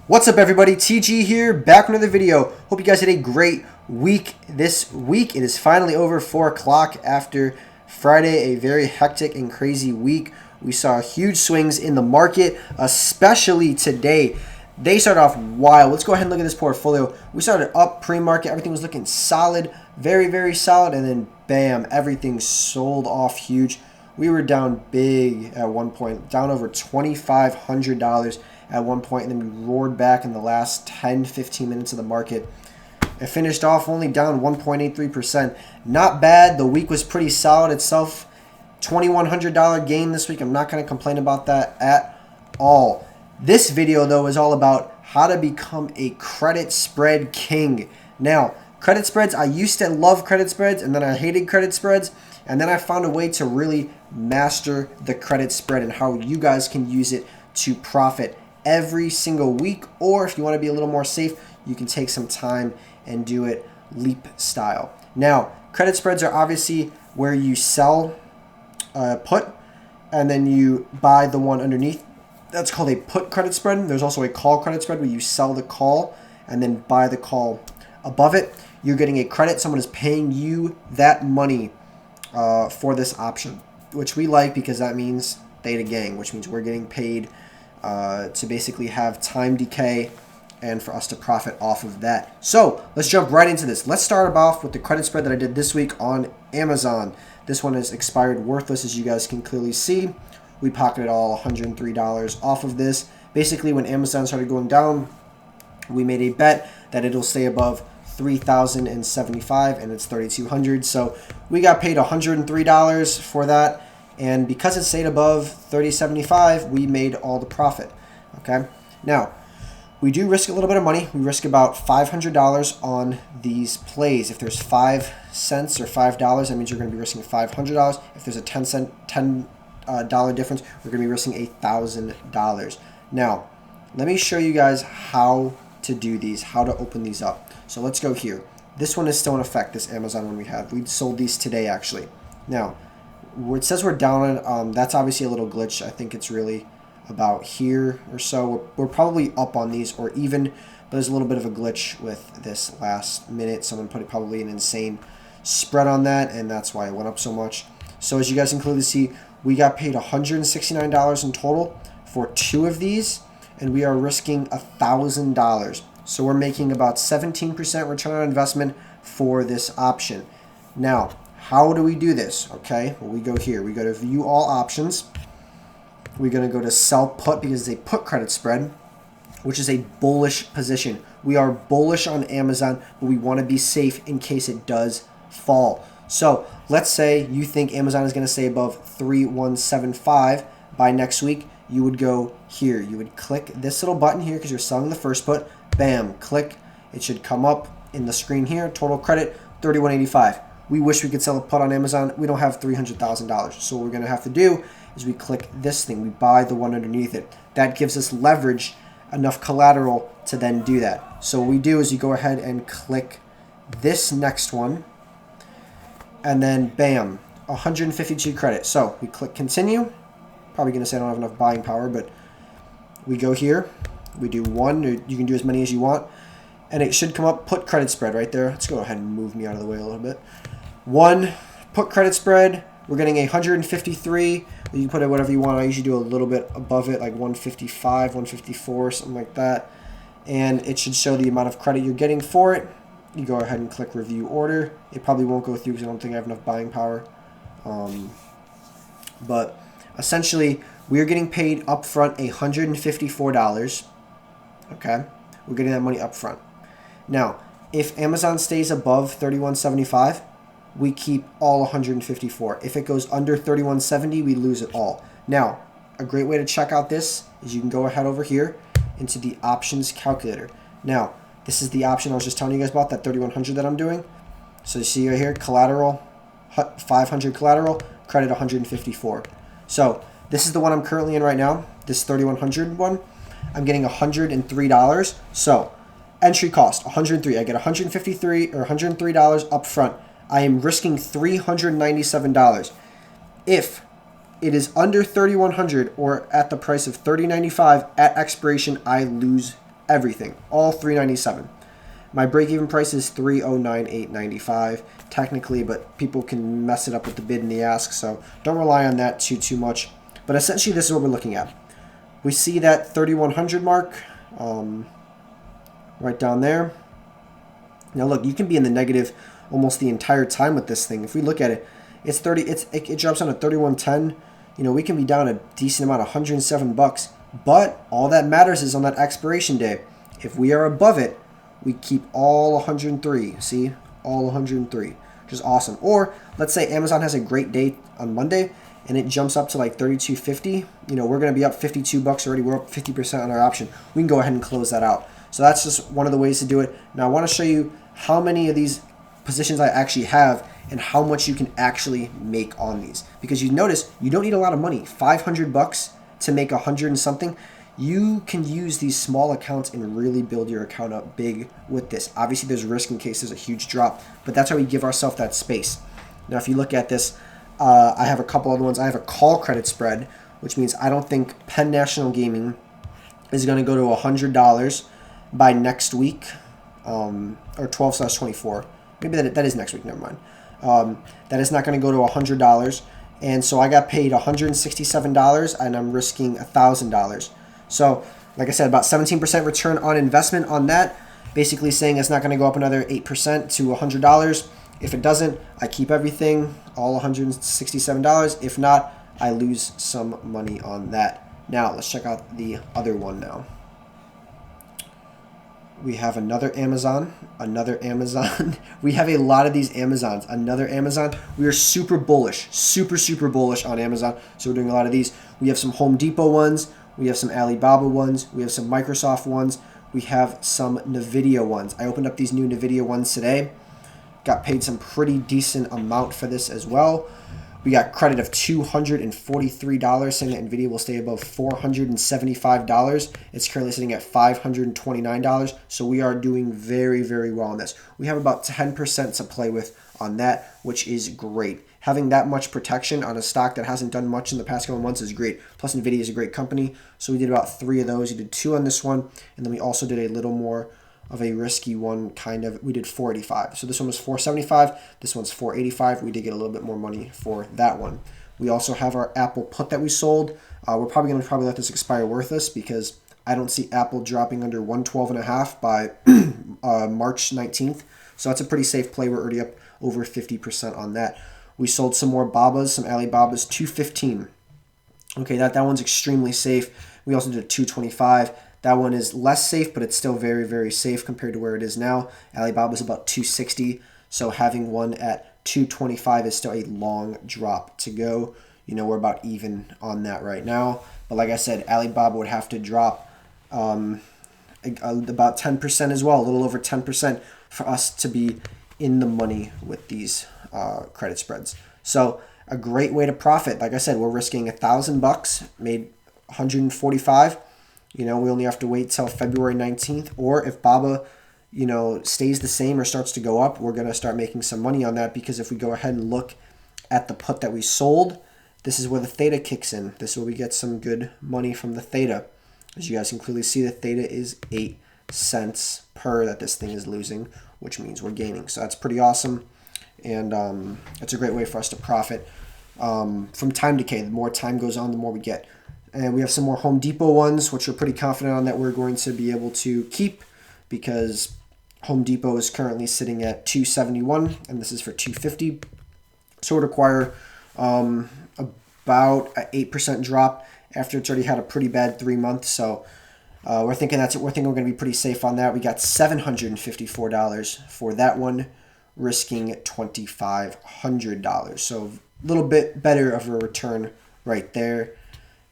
What's up, everybody? TG here, back with another video. Hope you guys had a great week this week. It is finally over, 4 o'clock after Friday, a very hectic and crazy week. We saw huge swings in the market, especially today. They started off wild. Let's go ahead and look at this portfolio. We started up pre-market. Everything was looking solid, very, very solid, and then bam, everything sold off huge. We were down big at one point, down over $2,500 at one point, and then we roared back in the last 10-15 minutes of the market. It finished off only down 1.83%. Not bad. The week was pretty solid itself. $2,100 gain this week. I'm not going to complain about that at all. This video, though, is all about how to become a credit spread king. Now, credit spreads, I used to love credit spreads, and then I hated credit spreads, and then I found a way to really master the credit spread and how you guys can use it to profit every single week, or if you want to be a little more safe, you can take some time and do it leap style. Now, credit spreads are obviously where you sell put and then you buy the one underneath. That's called a put credit spread. There's also a call credit spread where you sell the call and then buy the call above it. You're getting a credit. Someone is paying you that money for this option, which we like because that means theta gang, which means we're getting paid to basically have time decay and for us to profit off of that. So let's jump right into this. Let's start off with the credit spread that I did this week on Amazon. This one is expired worthless, as you guys can clearly see. We pocketed all $103 off of this. Basically, when Amazon started going down, we made a bet that it'll stay above $3,075 and it's $3,200. So we got paid $103 for that. And because it stayed above $30.75, we made all the profit. Okay. Now, we do risk a little bit of money. We risk about $500 on these plays. If there's 5 cents or $5, that means you're going to be risking $500. If there's a $10 difference, we're going to be risking $1,000. Now, let me show you guys how to do these, how to open these up. So let's go here. This one is still in effect, this Amazon one we have. We sold these today, actually. Now, it says we're down on, that's obviously a little glitch. I think it's really about here or so. We're probably up on these or even, but there's a little bit of a glitch with this last minute. Someone put probably an insane spread on that, and that's why it went up so much. So as you guys can clearly see, we got paid $169 in total for 2 of these, and we are risking $1,000. So we're making about 17% return on investment for this option. Now, how do we do this? Okay, well, we go here. We go to view all options. We're going to go to sell put because it's a put credit spread, which is a bullish position. We are bullish on Amazon, but we want to be safe in case it does fall. So let's say you think Amazon is going to stay above 3,175 by next week. You would go here. You would click this little button here because you're selling the first put. Bam, click. It should come up in the screen here. Total credit, $3,185. We wish we could sell a put on Amazon. We don't have $300,000. So what we're going to have to do is we click this thing. We buy the one underneath it. That gives us leverage, enough collateral to then do that. So what we do is you go ahead and click this next one. And then bam, 152 credit. So we click continue. Probably going to say I don't have enough buying power, but we go here. We do one. You can do as many as you want. And it should come up put credit spread right there. Let's go ahead and move me out of the way a little bit. 1 put credit spread. We're getting 153. You can put it whatever you want. I usually do a little bit above it, like 155, 154, something like that. And it should show the amount of credit you're getting for it. You go ahead and click review order. It probably won't go through because I don't think I have enough buying power. But essentially, we are getting paid upfront $154. Okay, we're getting that money up front. Now, if Amazon stays above $31.75, we keep all 154. If it goes under $31.70, we lose it all. Now, a great way to check out this is you can go ahead over here into the options calculator. Now, this is the option I was just telling you guys about, that 3,100 that I'm doing. So you see right here, collateral, 500 collateral, credit 154. So this is the one I'm currently in right now, this 3,100 one. I'm getting $103. So entry cost, $103. I get $153 or $103 up front. I am risking $397. If it is under $3,100 or at the price of $30.95 at expiration, I lose everything, all $397. My break-even price is $309,895 technically, but people can mess it up with the bid and the ask, so don't rely on that too much. But essentially, this is what we're looking at. We see that 3,100 mark right down there. Now look, you can be in the negative almost the entire time with this thing. If we look at it, it drops down to 3110. You know, we can be down a decent amount, $107. But all that matters is on that expiration day. If we are above it, we keep all 103. See, all 103, which is awesome. Or let's say Amazon has a great day on Monday and it jumps up to like 32.50. You know, we're going to be up $52 already. We're up 50% on our option. We can go ahead and close that out. So that's just one of the ways to do it. Now I want to show you how many of these positions I actually have and how much you can actually make on these. Because you notice you don't need a lot of money. $500 to make 100 and something. You can use these small accounts and really build your account up big with this. Obviously there's risk in case there's a huge drop, but that's how we give ourselves that space. Now if you look at this, I have a couple other ones. I have a call credit spread, which means I don't think Penn National Gaming is going to go to $100 by next week, or 12/24. Maybe that is next week. Never mind. That is not going to go to $100, and so I got paid $167, and I'm risking $1,000. So, like I said, about 17% return on investment on that. Basically saying it's not going to go up another 8% to $100. If it doesn't, I keep everything, all $167. If not, I lose some money on that. Now, let's check out the other one now. We have another Amazon. We have a lot of these Amazons. Another Amazon. We are super bullish, super bullish on Amazon. So we're doing a lot of these. We have some Home Depot ones. We have some Alibaba ones. We have some Microsoft ones. We have some NVIDIA ones. I opened up these new NVIDIA ones today. Got paid some pretty decent amount for this as well. We got credit of $243, saying that NVIDIA will stay above $475. It's currently sitting at $529. So we are doing very well on this. We have about 10% to play with on that, which is great. Having that much protection on a stock that hasn't done much in the past couple of months is great. Plus, NVIDIA is a great company. So we did about 3 of those. We did 2 on this one. And then we also did a little more of a risky one, kind of. We did $485. So this one was $475. This one's $485. We did get a little bit more money for that one. We also have our Apple put that we sold. We're probably going to let this expire worthless because I don't see Apple dropping under 112.5 by March 19th. So that's a pretty safe play. We're already up over 50% on that. We sold some more Babas, some Alibabas, $215. Okay, that one's extremely safe. We also did a $225. That one is less safe, but it's still very safe compared to where it is now. Alibaba's about $260, so having one at $225 is still a long drop to go. You know, we're about even on that right now. But like I said, Alibaba would have to drop about 10% as well, a little over 10% for us to be in the money with these credit spreads. So a great way to profit. Like I said, we're risking $1,000, made $145. You know, we only have to wait till February 19th. Or if Baba, you know, stays the same or starts to go up, we're going to start making some money on that, because if we go ahead and look at the put that we sold, this is where the theta kicks in. This is where we get some good money from the theta. As you guys can clearly see, the theta is 8 cents per that this thing is losing, which means we're gaining. So that's pretty awesome. And it's a great way for us to profit from time decay. The more time goes on, the more we get. And we have some more Home Depot ones, which we're pretty confident on that we're going to be able to keep, because Home Depot is currently sitting at $271, and this is for $250. So it would require about an 8% drop after it's already had a pretty bad 3 months. So we're thinking we're going to be pretty safe on that. We got $754 for that one, risking $2,500. So a little bit better of a return right there.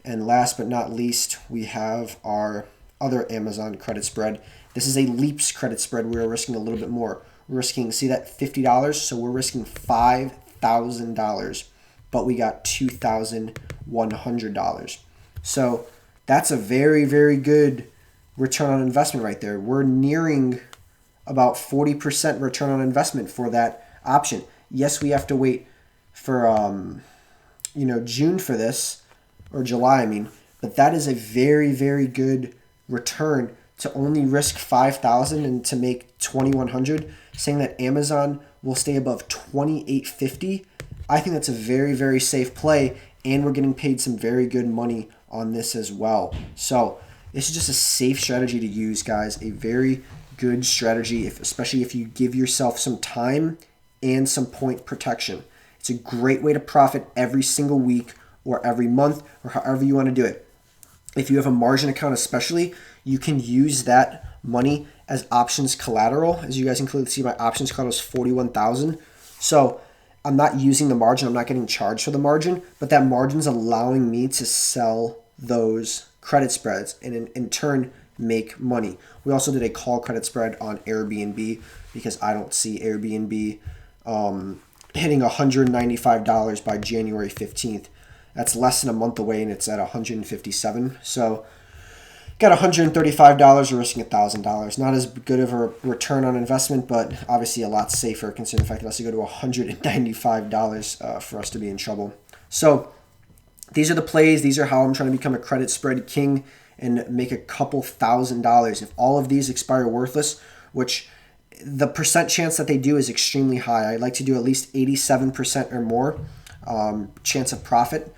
And last but not least, we have our other Amazon credit spread. This is a Leaps credit spread. We're risking a little bit more. We're risking, see that, $50? So we're risking $5,000, but we got $2,100. So that's a very good return on investment right there. We're nearing about 40% return on investment for that option. Yes, we have to wait for June for this, or July, I mean, but that is a very good return to only risk 5,000 and to make 2,100, saying that Amazon will stay above 2,850. I think that's a very, very safe play, and we're getting paid some very good money on this as well. So this is just a safe strategy to use, guys. A very good strategy, especially if you give yourself some time and some point protection. It's a great way to profit every single week or every month or however you want to do it. If you have a margin account especially, you can use that money as options collateral. As you guys can clearly see, my options collateral is 41,000. So I'm not using the margin. I'm not getting charged for the margin, but that margin is allowing me to sell those credit spreads and in turn make money. We also did a call credit spread on Airbnb because I don't see Airbnb hitting $195 by January 15th. That's less than a month away, and it's at $157. So got $135 or risking $1,000. Not as good of a return on investment, but obviously a lot safer considering the fact that it has to go to $195 for us to be in trouble. So these are the plays. These are how I'm trying to become a credit spread king and make a couple $1,000. If all of these expire worthless, which the percent chance that they do is extremely high. I like to do at least 87% or more chance of profit.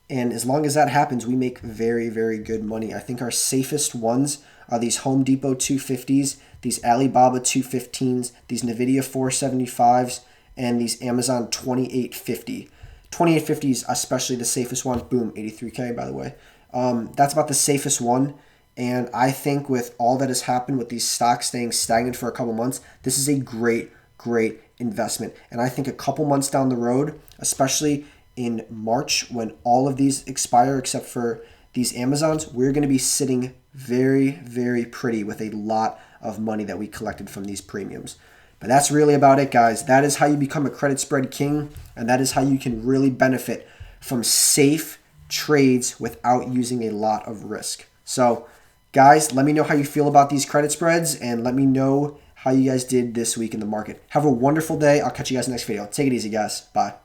And as long as that happens, we make very, very good money. I think our safest ones are these Home Depot 250s, these Alibaba 215s, these NVIDIA 475s, and these Amazon 2850. 2850 is especially the safest one. Boom, 83K, by the way. That's about the safest one. And I think with all that has happened with these stocks staying stagnant for a couple months, this is a great, great investment. And I think a couple months down the road, especially in March when all of these expire except for these Amazons, we're going to be sitting very, very pretty with a lot of money that we collected from these premiums. But that's really about it, guys. That is how you become a credit spread king, and that is how you can really benefit from safe trades without using a lot of risk. So, guys, let me know how you feel about these credit spreads, and let me know how you guys did this week in the market. Have a wonderful day. I'll catch you guys in the next video. Take it easy, guys. Bye.